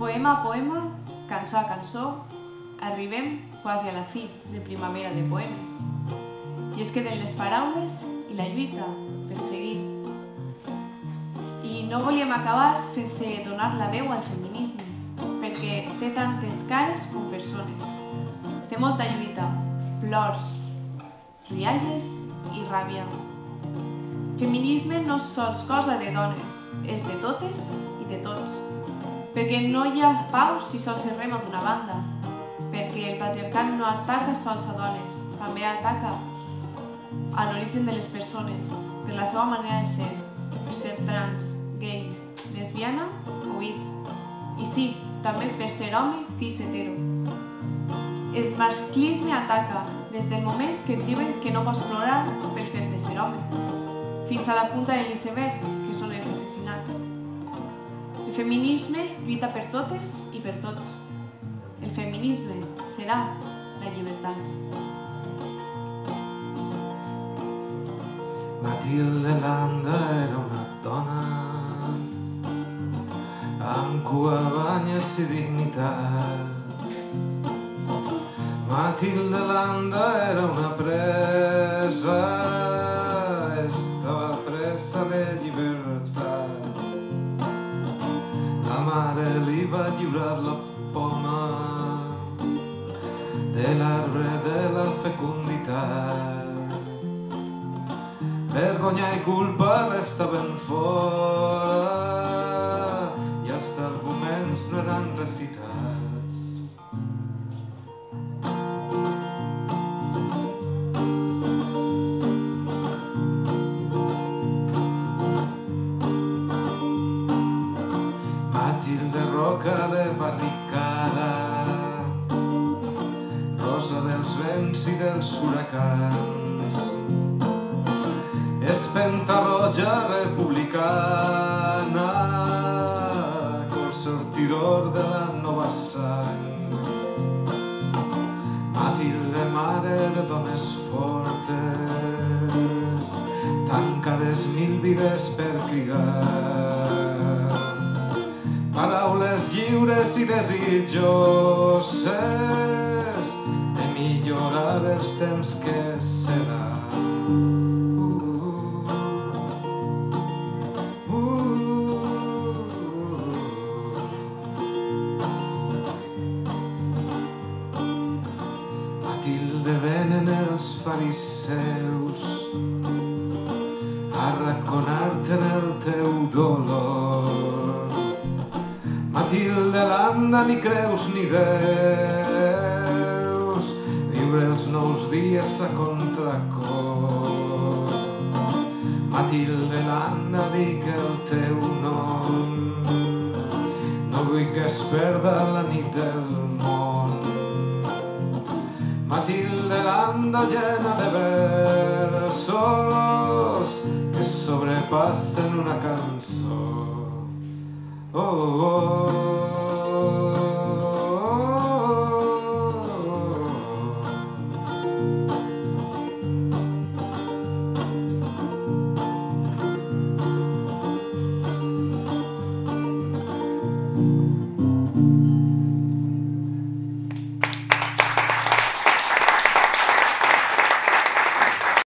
Poema a poema, cançó a cançó, arribem quasi a la fi de Primavera de Poemes. I es queden les paraules i la lluita per seguir. I no volíem acabar sense donar la veu al feminisme, perquè té tantes cares com persones. Té molta lluita, plors, rialles i ràbia. Feminisme no és sols cosa de dones, és de totes i de tots. Perquè no hi ha pau si sols es rema d'una banda. Perquè el patriarcat no ataca sols a dones, també ataca a l'origen de les persones, per la seva manera de ser, per ser trans, gay, lesbiana o bi. I sí, també per ser home, cis, hetero. El masclisme ataca des del moment que et diuen que no pots plorar pel fet de ser home, fins a la punta de l'iceberg, que són els assassinats. El feminisme lluita per totes i per tots. El feminisme serà la llibertat. Matilde Landa era una dona amb cua, banyes i dignitat. Matilde Landa era una presa, estava presa de llibertat. La mare li va lliurar la poma de l'arbre de la fecunditat. Vergonya i culpa restaven fora i els arguments no eren recitats. Matilde Roca de barricada, rosa dels vents i dels huracans, Espentarroja republicana, col sortidor de la nova sang. Matilde, mare de dones fortes, tancades mil vides per cridar. Paraules lliures i desitjoses de millorar els temps que seran. Matilde, venen els fariseus a raconar-te en el teu dolor. Matilde Landa, ni creus ni deus viure els nous dies a contracor. Matilde Landa, dic el teu nom, no vull que es perda la nit del món. Matilde Landa, llena de versos que sobrepassen una cançó. Oh, oh, oh.